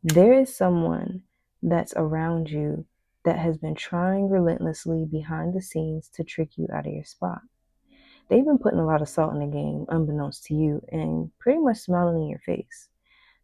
There is someone that's around you that has been trying relentlessly behind the scenes to trick you out of your spot. They've been putting a lot of salt in the game, unbeknownst to you, and pretty much smiling in your face.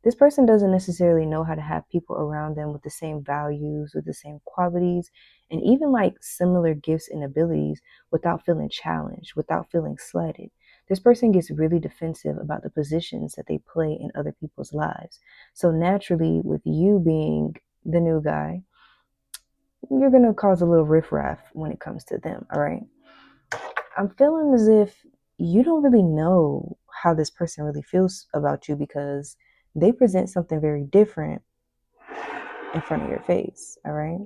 This person doesn't necessarily know how to have people around them with the same values, with the same qualities, and even like similar gifts and abilities without feeling challenged, without feeling slighted. This person gets really defensive about the positions that they play in other people's lives. So naturally, with you being the new guy, you're going to cause a little riffraff when it comes to them, all right? I'm feeling as if you don't really know how this person really feels about you because they present something very different in front of your face, all right?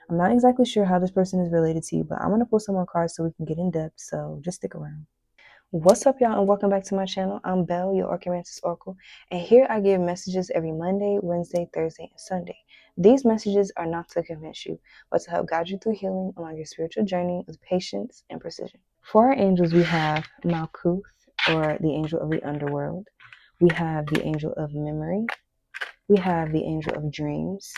I'm not exactly sure how this person is related to you, but I'm going to pull some more cards so we can get in depth, so just stick around. What's up, y'all, and welcome back to my channel. I'm Belle, your Orchid Mantis Oracle, and here I give messages every Monday, Wednesday, Thursday, and Sunday. These messages are not to convince you, but to help guide you through healing along your spiritual journey with patience and precision. For our angels, we have Malkuth, or the angel of the underworld. We have the angel of memory. We have the angel of dreams.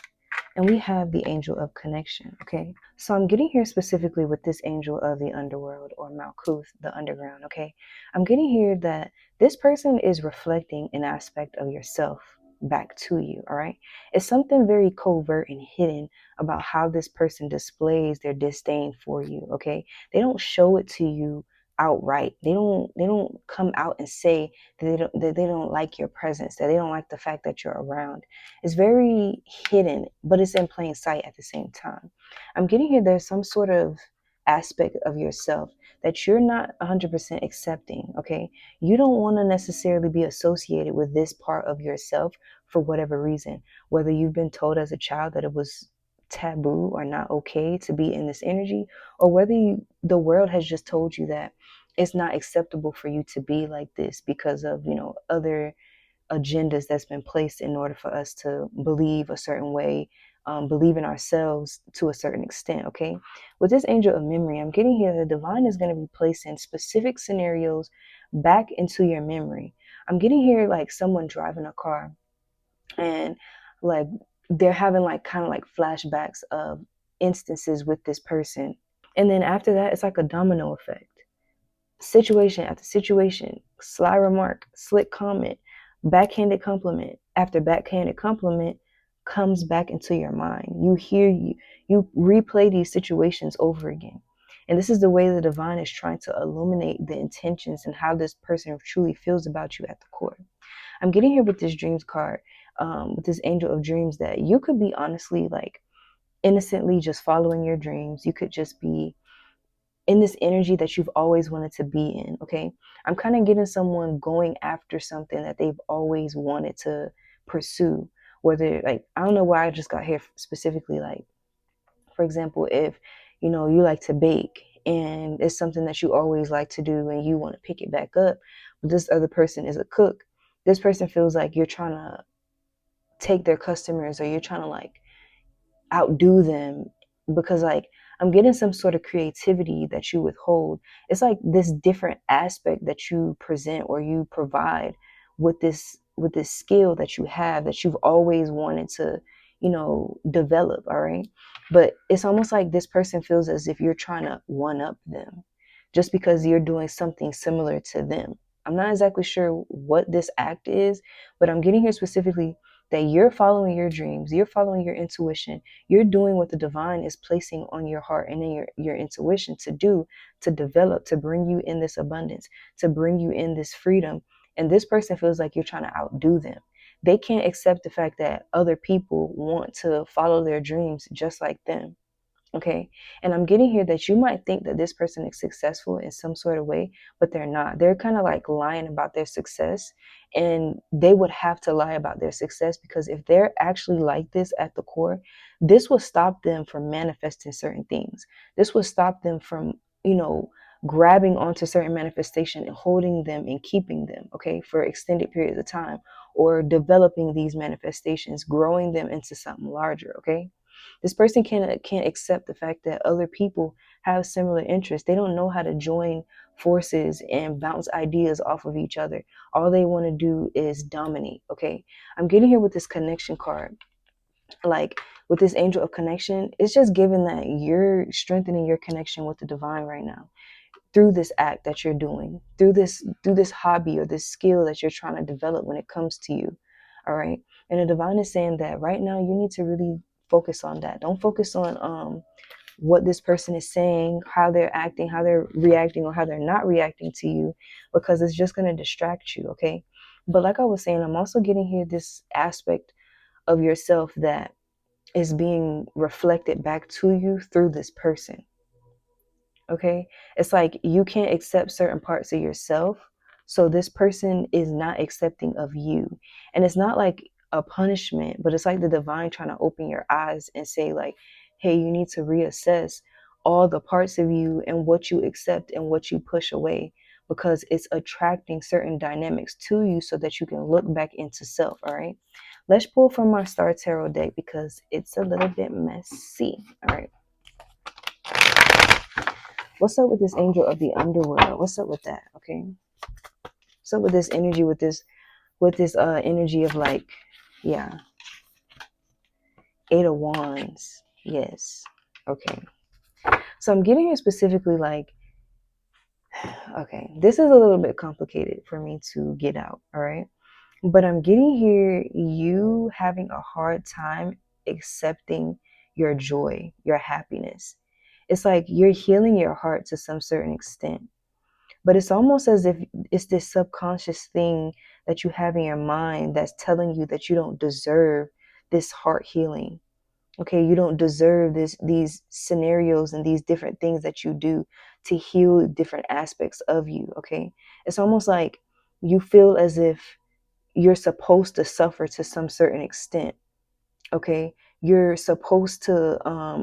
And we have the angel of connection, okay? So I'm getting here specifically with this angel of the underworld, or Malkuth, the underground, okay? I'm getting here that this person is reflecting an aspect of yourself back to you, all right? It's something very covert and hidden about how this person displays their disdain for you, okay? They don't show it to you outright. They don't come out and say that they don't like your presence, that they don't like the fact that you're around. It's very hidden, but it's in plain sight at the same time. I'm getting here, there's some sort of aspect of yourself that you're not 100% accepting, okay? You don't want to necessarily be associated with this part of yourself for whatever reason, whether you've been told as a child that it was taboo or not okay to be in this energy, or whether the world has just told you that it's not acceptable for you to be like this because of, other agendas that's been placed in order for us to believe a certain way, believe in ourselves to a certain extent, okay? With this angel of memory, I'm getting here the divine is going to be placing specific scenarios back into your memory. I'm getting here like someone driving a car and like they're having like kind of like flashbacks of instances with this person. And then after that, it's like a domino effect. Situation after situation, sly remark, slick comment, backhanded compliment after backhanded compliment comes back into your mind. You replay these situations over again. And this is the way the divine is trying to illuminate the intentions and how this person truly feels about you at the core. I'm getting here with this dreams card, with this angel of dreams, that you could be honestly like innocently just following your dreams. You could just be in this energy that you've always wanted to be in, okay? I'm kind of getting someone going after something that they've always wanted to pursue. Whether, like, I don't know why I just got here specifically, like, for example, if, you like to bake and it's something that you always like to do and you want to pick it back up, but this other person is a cook, this person feels like you're trying to take their customers, or you're trying to like outdo them, because like I'm getting some sort of creativity that you withhold. It's like this different aspect that you present or you provide with this skill that you have that you've always wanted to, develop, all right? But it's almost like this person feels as if you're trying to one up them just because you're doing something similar to them. I'm not exactly sure what this act is, but I'm getting here specifically that you're following your dreams, you're following your intuition, you're doing what the divine is placing on your heart and in your intuition to do, to develop, to bring you in this abundance, to bring you in this freedom. And this person feels like you're trying to outdo them. They can't accept the fact that other people want to follow their dreams just like them. Okay. And I'm getting here that you might think that this person is successful in some sort of way, but they're not. They're kind of like lying about their success. And they would have to lie about their success, because if they're actually like this at the core, this will stop them from manifesting certain things. This will stop them from, grabbing onto certain manifestation and holding them and keeping them, okay, for extended periods of time, or developing these manifestations, growing them into something larger, okay? This person can't accept the fact that other people have similar interests. They don't know how to join forces and bounce ideas off of each other. All they want to do is dominate. Okay, I'm getting here with this connection card. Like with this angel of connection, it's just given that you're strengthening your connection with the divine right now through this act that you're doing, through this hobby or this skill that you're trying to develop when it comes to you. All right. And the divine is saying that right now you need to really focus on that. Don't focus on what this person is saying, how they're acting, how they're reacting, or how they're not reacting to you, because it's just going to distract you. Okay. But like I was saying, I'm also getting here this aspect of yourself that is being reflected back to you through this person. Okay. It's like you can't accept certain parts of yourself. So this person is not accepting of you. And it's not like a punishment, but it's like the divine trying to open your eyes and say, like, hey, you need to reassess all the parts of you and what you accept and what you push away, because it's attracting certain dynamics to you so that you can look back into self. All right. Let's pull from our Star Tarot deck because it's a little bit messy. All right. What's up with this angel of the underworld? What's up with that? Okay. What's up with this energy, with this energy of like, yeah, 8 of Wands. Yes. Okay. So I'm getting here specifically like, okay, this is a little bit complicated for me to get out, all right? But I'm getting here you having a hard time accepting your joy, your happiness. It's like you're healing your heart to some certain extent. But it's almost as if it's this subconscious thing that you have in your mind that's telling you that you don't deserve this heart healing. Okay, you don't deserve these scenarios and these different things that you do to heal different aspects of you. Okay, it's almost like you feel as if you're supposed to suffer to some certain extent. Okay, you're supposed to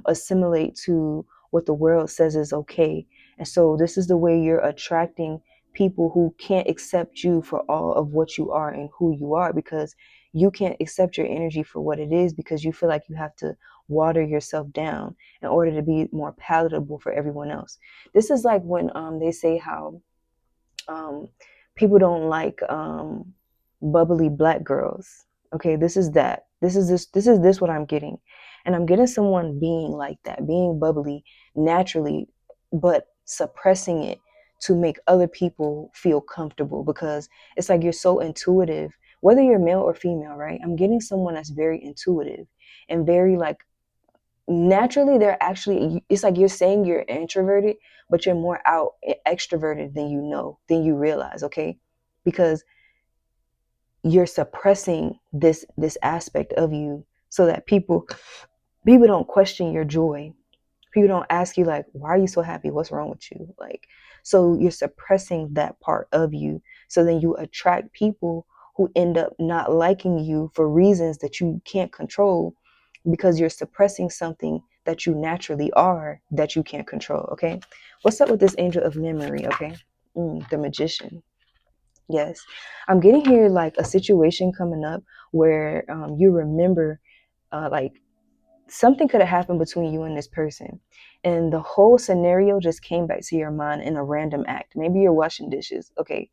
assimilate to what the world says is okay, and so this is the way you're attracting people who can't accept you for all of what you are and who you are, because you can't accept your energy for what it is, because you feel like you have to water yourself down in order to be more palatable for everyone else. This is like when they say how um, people don't like bubbly black girls. Okay, this is that. This is what I'm getting. And I'm getting someone being like that, being bubbly naturally, but suppressing it to make other people feel comfortable, because it's like you're so intuitive, whether you're male or female, right? I'm getting someone that's very intuitive and very like naturally they're actually, it's like you're saying you're introverted, but you're more out extroverted than you know, than you realize. Okay, because you're suppressing this aspect of you so that people don't question your joy. People don't ask you like, why are you so happy, what's wrong with you? Like, so you're suppressing that part of you, so then you attract people who end up not liking you for reasons that you can't control, because you're suppressing something that you naturally are that you can't control. Okay, what's up with this angel of memory? Okay, the Magician. Yes, I'm getting here like a situation coming up where you remember like something could have happened between you and this person, and the whole scenario just came back to your mind in a random act. Maybe you're washing dishes. Okay,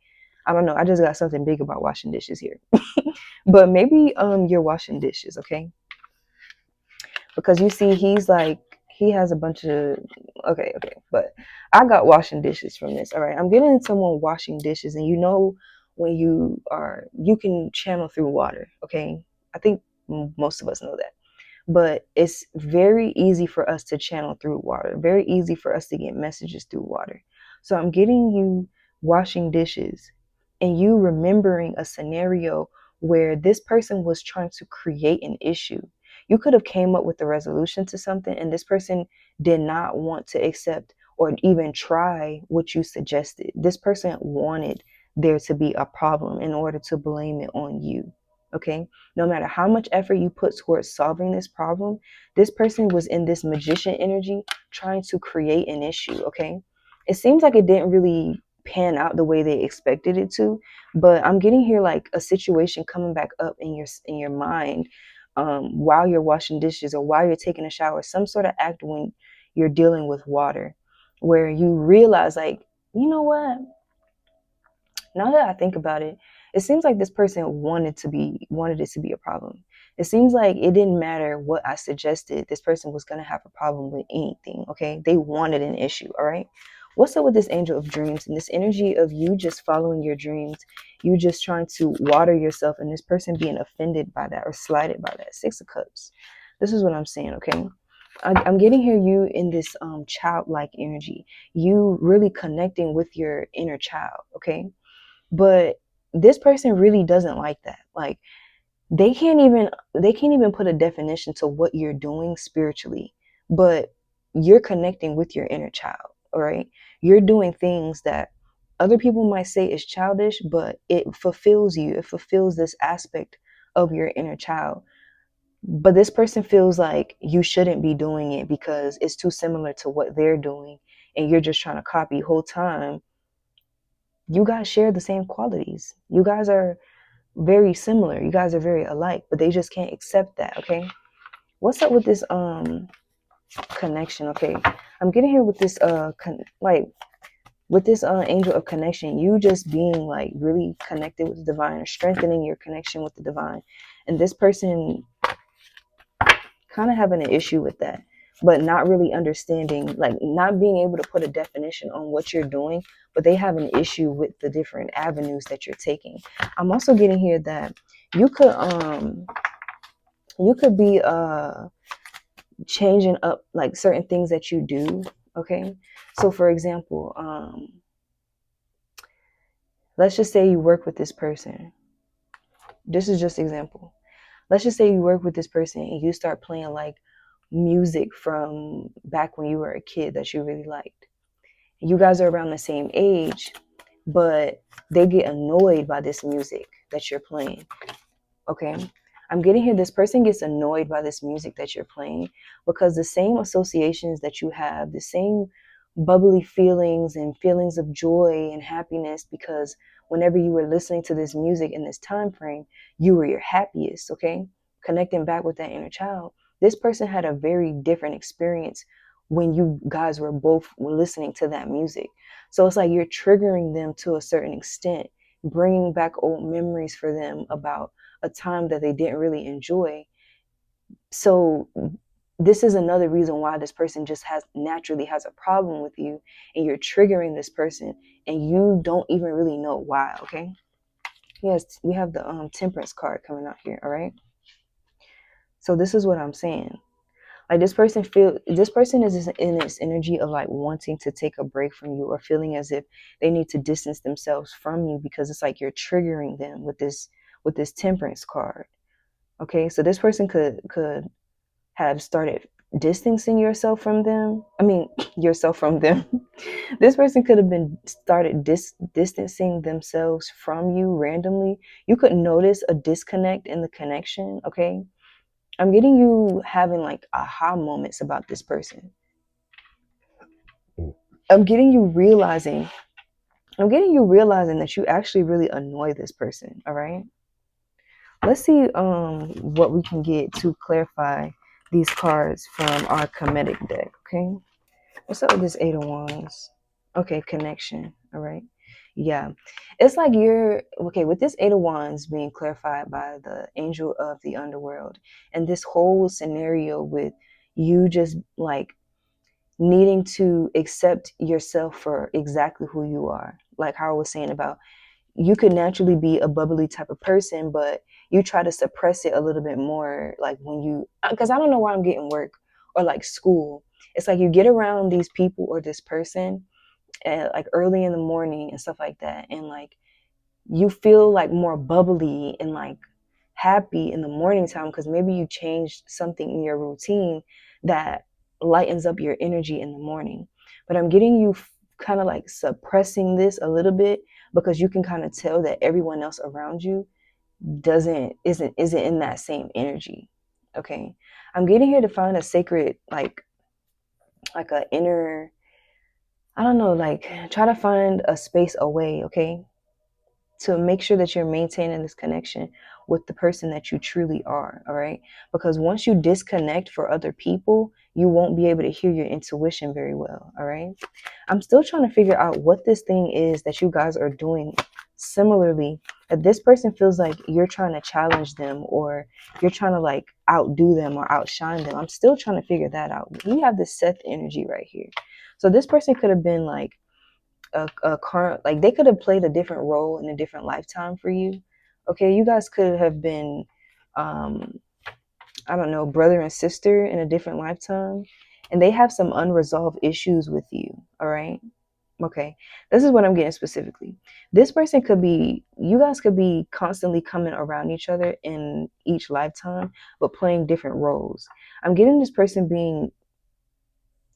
I don't know, I just got something big about washing dishes here. But maybe you're washing dishes. Okay, because you see he's like, he has a bunch of, okay, but I got washing dishes from this. All right, I'm getting someone washing dishes, and you know, when you can channel through water. Okay, I think most of us know that. But it's very easy for us to channel through water, very easy for us to get messages through water. So I'm getting you washing dishes and you remembering a scenario where this person was trying to create an issue. You could have came up with a resolution to something, and this person did not want to accept or even try what you suggested. This person wanted there to be a problem in order to blame it on you. Okay, no matter how much effort you put towards solving this problem, this person was in this magician energy trying to create an issue. Okay, it seems like it didn't really pan out the way they expected it to, but I'm getting here like a situation coming back up in your mind while you're washing dishes or while you're taking a shower, some sort of act when you're dealing with water, where you realize, like, you know what? Now that I think about it, it seems like this person wanted it to be a problem. It seems like it didn't matter what I suggested, this person was gonna have a problem with anything. Okay, they wanted an issue. All right. What's up with this angel of dreams and this energy of you just following your dreams, you just trying to water yourself, and this person being offended by that or slighted by that? Six of Cups. This is what I'm saying. Okay. I'm getting here you in this childlike energy, you really connecting with your inner child. Okay, but this person really doesn't like that. Like, they can't even put a definition to what you're doing spiritually, but you're connecting with your inner child. All right, you're doing things that other people might say is childish, but it fulfills you, it fulfills this aspect of your inner child. But this person feels like you shouldn't be doing it because it's too similar to what they're doing, and you're just trying to copy. Whole time you guys share the same qualities. You guys are very similar. You guys are very alike, but they just can't accept that. Okay. What's up with this connection? Okay. I'm getting here with this with this angel of connection, you just being like really connected with the divine, or strengthening your connection with the divine. And this person kind of having an issue with that, but not really understanding, like not being able to put a definition on what you're doing, but they have an issue with the different avenues that you're taking. I'm also getting here that you could be changing up like certain things that you do. Okay, so for example, let's just say you work with this person. This is just example. Let's just say you work with this person and you start playing like music from back when you were a kid that you really liked. You guys are around the same age, but they get annoyed by this music that you're playing. Okay. I'm getting here, this person gets annoyed by this music that you're playing because the same associations that you have, the same bubbly feelings and feelings of joy and happiness, because whenever you were listening to this music in this time frame, you were your happiest. Okay, connecting back with that inner child. This person had a very different experience when you guys were both listening to that music. So it's like you're triggering them to a certain extent, bringing back old memories for them about a time that they didn't really enjoy. So this is another reason why this person just naturally has a problem with you, and you're triggering this person and you don't even really know why. Okay. Yes, we have the temperance card coming out here. All right. So this is what I'm saying. Like this person is in this energy of like wanting to take a break from you, or feeling as if they need to distance themselves from you, because it's like you're triggering them with this temperance card. Okay, so this person could have started distancing yourself from them. I mean, yourself from them. This person could have been started distancing themselves from you randomly. You could notice a disconnect in the connection. Okay, I'm getting you having like aha moments about this person. I'm getting you realizing. I'm getting you realizing that you actually really annoy this person. All right. Let's see what we can get to clarify these cards from our comedic deck. Okay. What's up with this Eight of Wands? Okay, connection. All right. Yeah. It's like you're okay with this Eight of Wands being clarified by the angel of the underworld, and this whole scenario with you just like needing to accept yourself for exactly who you are. Like how I was saying about, you could naturally be a bubbly type of person, but you try to suppress it a little bit more. Like when you, because I don't know why I'm getting work or like school. It's like you get around these people or this person at like early in the morning and stuff like that. And like you feel like more bubbly and like happy in the morning time because maybe you changed something in your routine that lightens up your energy in the morning. But I'm getting you kind of like suppressing this a little bit because you can kind of tell that everyone else around you isn't in that same energy. Okay, I'm getting here to find a sacred like a inner, I don't know, like try to find a space away. Okay, to make sure that you're maintaining this connection with the person that you truly are. All right. Because once you disconnect for other people, you won't be able to hear your intuition very well. All right. I'm still trying to figure out what this thing is that you guys are doing similarly, that this person feels like you're trying to challenge them, or you're trying to like outdo them or outshine them. I'm still trying to figure that out. You have this Seth energy right here. So this person could have been like a current, like they could have played a different role in a different lifetime for you. Okay, you guys could have been um I don't know, brother and sister in a different lifetime, and they have some unresolved issues with you. All right. Okay, this is what I'm getting specifically. This person could be, you guys could be constantly coming around each other in each lifetime, but playing different roles. I'm getting this person being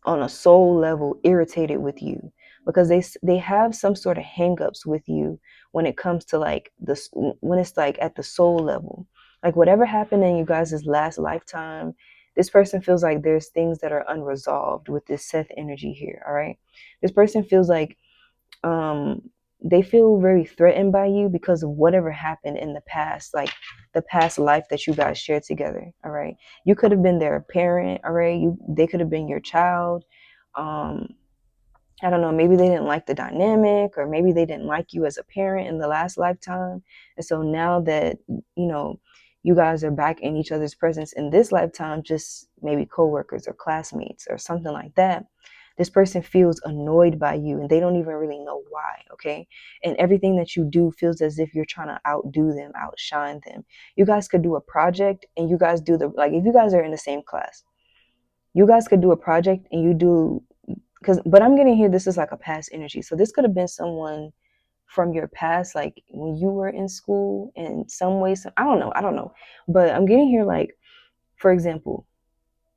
on a soul level irritated with you because they have some sort of hangups with you when it comes to like this, when it's like at the soul level, like whatever happened in you guys' last lifetime, this person feels like there's things that are unresolved with this Seth energy here. All right, this person feels like um they feel very threatened by you because of whatever happened in the past, like the past life that you guys shared together. All right, you could have been their parent. All right, they could have been your child. um I don't know, maybe they didn't like the dynamic, or maybe they didn't like you as a parent in the last lifetime. And so now that, you know, you guys are back in each other's presence in this lifetime, just maybe coworkers or classmates or something like that, this person feels annoyed by you and they don't even really know why. Okay. And everything that you do feels as if you're trying to outdo them, outshine them. You guys could do a project and you guys do the, like, if you guys are in the same class, you guys could do a project and you do, because, but I'm getting here, this is like a past energy. So this could have been someone from your past, like when you were in school in some ways. I don't know. But I'm getting here, like, for example,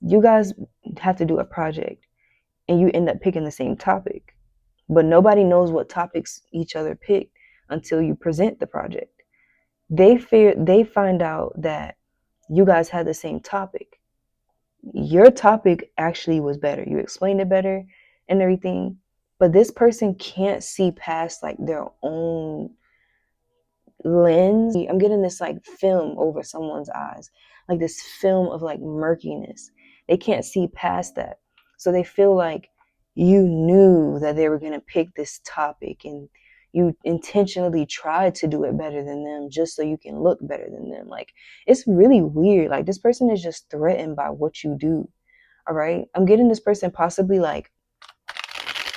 you guys have to do a project and you end up picking the same topic, but nobody knows what topics each other picked until you present the project. They find out that you guys had the same topic. Your topic actually was better. You explained it better and everything. But this person can't see past like their own lens. I'm getting this like film over someone's eyes, like this film of like murkiness. They can't see past that. So they feel like you knew that they were going to pick this topic and you intentionally tried to do it better than them just so you can look better than them. Like, it's really weird. Like, this person is just threatened by what you do. All right. I'm getting this person possibly like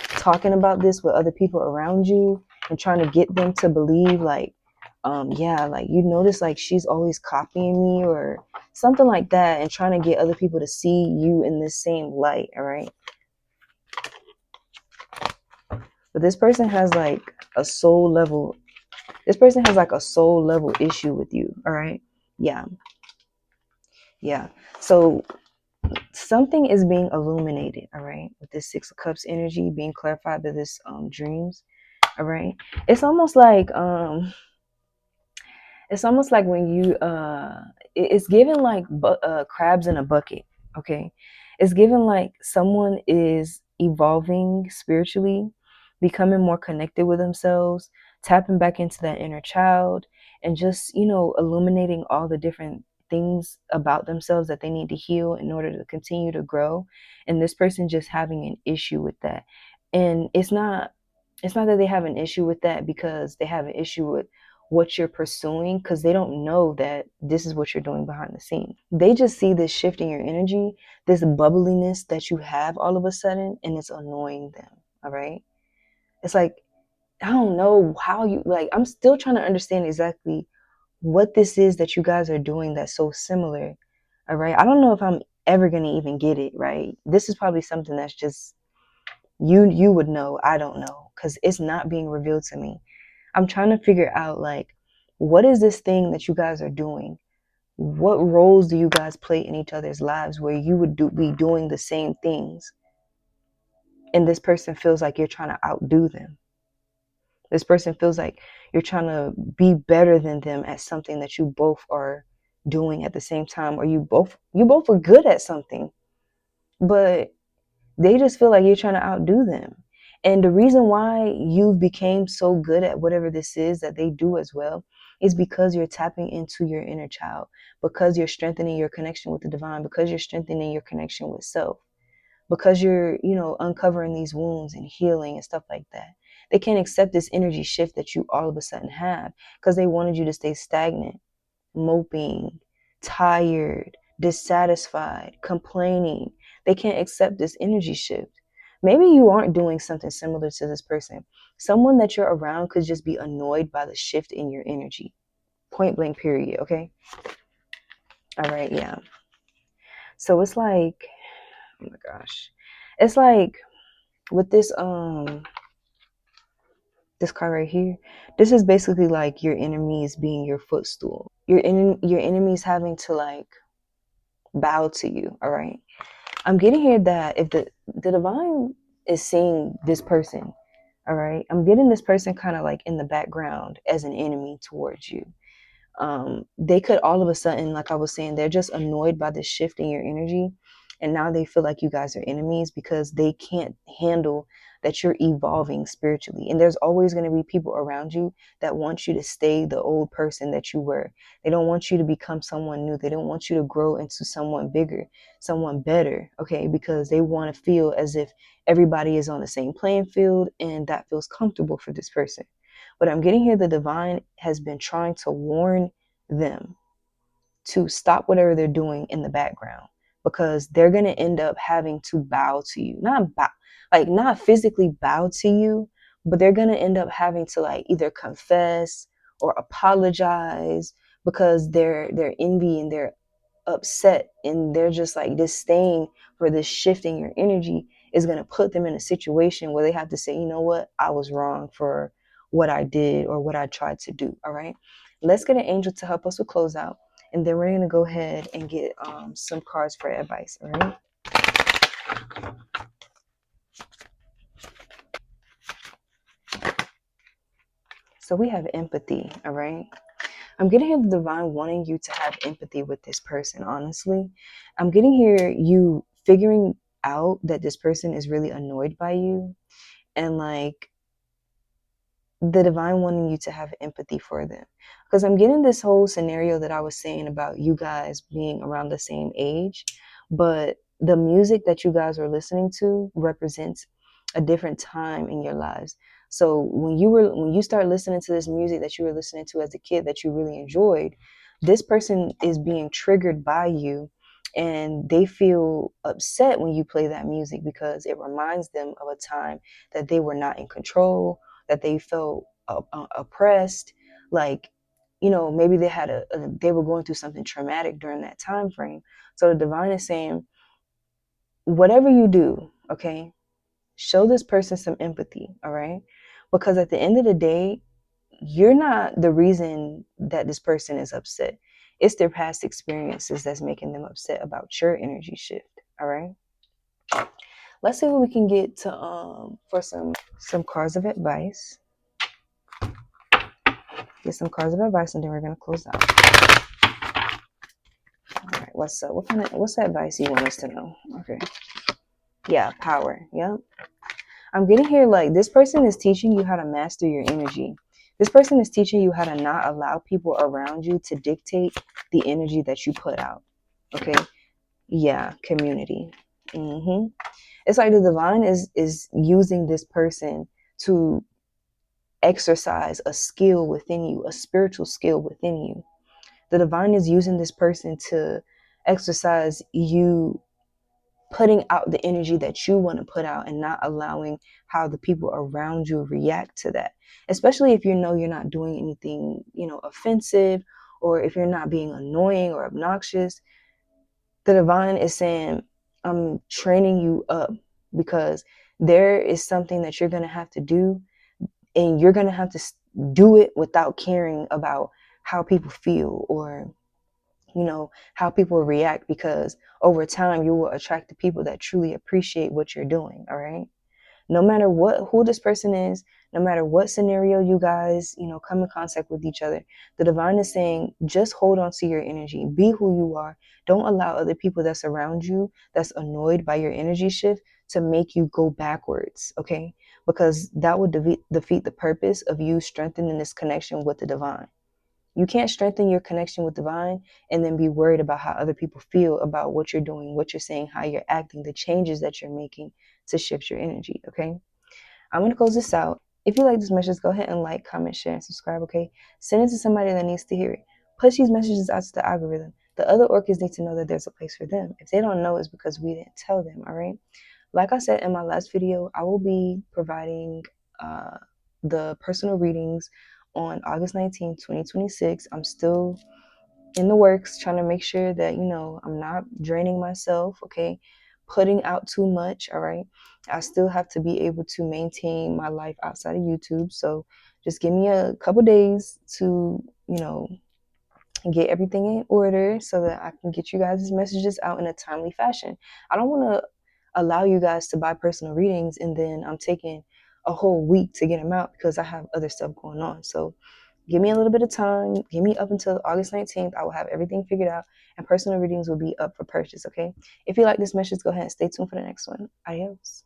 talking about this with other people around you and trying to get them to believe like, yeah, like, you notice like she's always copying me or something like that, and trying to get other people to see you in this same light. All right. But this person has like a soul level, this person has like a soul level issue with you. All right. Yeah. Yeah. So something is being illuminated. All right. With this Six of Cups energy being clarified by this dreams. All right. It's almost like when you it's given like crabs in a bucket. Okay, it's given like someone is evolving spiritually, becoming more connected with themselves, tapping back into that inner child, and just, you know, illuminating all the different things about themselves that they need to heal in order to continue to grow. And this person just having an issue with that. And it's not that they have an issue with that because they have an issue with what you're pursuing, because they don't know that this is what you're doing behind the scenes. They just see this shift in your energy, this bubbliness that you have all of a sudden, and it's annoying them. All right. It's like, I don't know how you, like, I'm still trying to understand exactly what this is that you guys are doing that's so similar. All right. I don't know if I'm ever going to even get it. Right. This is probably something that's just you would know. I don't know, because it's not being revealed to me. I'm trying to figure out, like, what is this thing that you guys are doing? What roles do you guys play in each other's lives where you would be doing the same things, and this person feels like you're trying to outdo them? This person feels like you're trying to be better than them at something that you both are doing at the same time, or you both are good at something, but they just feel like you're trying to outdo them. And the reason why you became so good at whatever this is that they do as well is because you're tapping into your inner child, because you're strengthening your connection with the divine, because you're strengthening your connection with self, because you're, uncovering these wounds and healing and stuff like that. They can't accept this energy shift that you all of a sudden have because they wanted you to stay stagnant, moping, tired, dissatisfied, complaining. They can't accept this energy shift. Maybe you aren't doing something similar to this person. Someone that you're around could just be annoyed by the shift in your energy. Point blank, period. Okay. All right. Yeah. So it's like, oh my gosh. It's like with this card right here, this is basically like your enemies being your footstool. Your enemies having to like bow to you. All right. I'm getting here that if the divine is seeing this person, all right, I'm getting this person kind of like in the background as an enemy towards you. They could all of a sudden, like I was saying, they're just annoyed by the shift in your energy. And now they feel like you guys are enemies because they can't handle that you're evolving spiritually. And there's always going to be people around you that want you to stay the old person that you were. They don't want you to become someone new. They don't want you to grow into someone bigger, someone better, okay? Because they want to feel as if everybody is on the same playing field and that feels comfortable for this person. But I'm getting here, the divine has been trying to warn them to stop whatever they're doing in the background because they're going to end up having to bow to you. Not physically bow to you, but they're going to end up having to like either confess or apologize because they're envy and they're upset and they're just like disdain for this shift in your energy is going to put them in a situation where they have to say, you know what, I was wrong for what I did or what I tried to do. All right, let's get an angel to help us with closeout, and then we're going to go ahead and get some cards for advice. All right, so we have empathy. All right, I'm getting here the divine wanting you to have empathy with this person. Honestly, I'm getting here you figuring out that this person is really annoyed by you, and like the divine wanting you to have empathy for them. Because I'm getting this whole scenario that I was saying about you guys being around the same age, but the music that you guys are listening to represents a different time in your lives. So when you start listening to this music that you were listening to as a kid that you really enjoyed, this person is being triggered by you, and they feel upset when you play that music because it reminds them of a time that they were not in control, that they felt oppressed, like, maybe they were going through something traumatic during that time frame. So the divine is saying, whatever you do, okay, show this person some empathy. All right, because at the end of the day, you're not the reason that this person is upset. It's their past experiences that's making them upset about your energy shift. All right, let's see what we can get to for some cards of advice. Get some cards of advice, and then we're gonna close out. All right, what's up? What's the advice you want us to know? Okay. Yeah, power. Yep. I'm getting here like this person is teaching you how to master your energy. This person is teaching you how to not allow people around you to dictate the energy that you put out. Okay. Yeah, community. It's like the divine is using this person to exercise a skill within you, a spiritual skill within you. The divine is using this person to exercise you putting out the energy that you want to put out and not allowing how the people around you react to that. Especially if you know you're not doing anything, offensive, or if you're not being annoying or obnoxious. The divine is saying, I'm training you up because there is something that you're going to have to do, and you're going to have to do it without caring about how people feel or how people react, because over time you will attract the people that truly appreciate what you're doing. All right, no matter who this person is, no matter what scenario you guys come in contact with each other, the divine is saying, just hold on to your energy, be who you are. Don't allow other people that's around you that's annoyed by your energy shift to make you go backwards. Okay, because that would defeat the purpose of you strengthening this connection with the divine. You can't strengthen your connection with divine and then be worried about how other people feel about what you're doing, what you're saying, how you're acting, the changes that you're making to shift your energy, okay? I'm going to close this out. If you like this message, go ahead and like, comment, share, and subscribe, okay? Send it to somebody that needs to hear it. Push these messages out to the algorithm. The other orchids need to know that there's a place for them. If they don't know, it's because we didn't tell them, all right? Like I said in my last video, I will be providing the personal readings on August 19th, 2026. I'm still in the works trying to make sure that, I'm not draining myself, okay? Putting out too much, all right? I still have to be able to maintain my life outside of YouTube. So just give me a couple days to, get everything in order so that I can get you guys' messages out in a timely fashion. I don't want to allow you guys to buy personal readings and then I'm taking a whole week to get them out because I have other stuff going on. So give me a little bit of time. Give me up until August 19th. I will have everything figured out and personal readings will be up for purchase, okay? If you like this message, go ahead and stay tuned for the next one. Adios.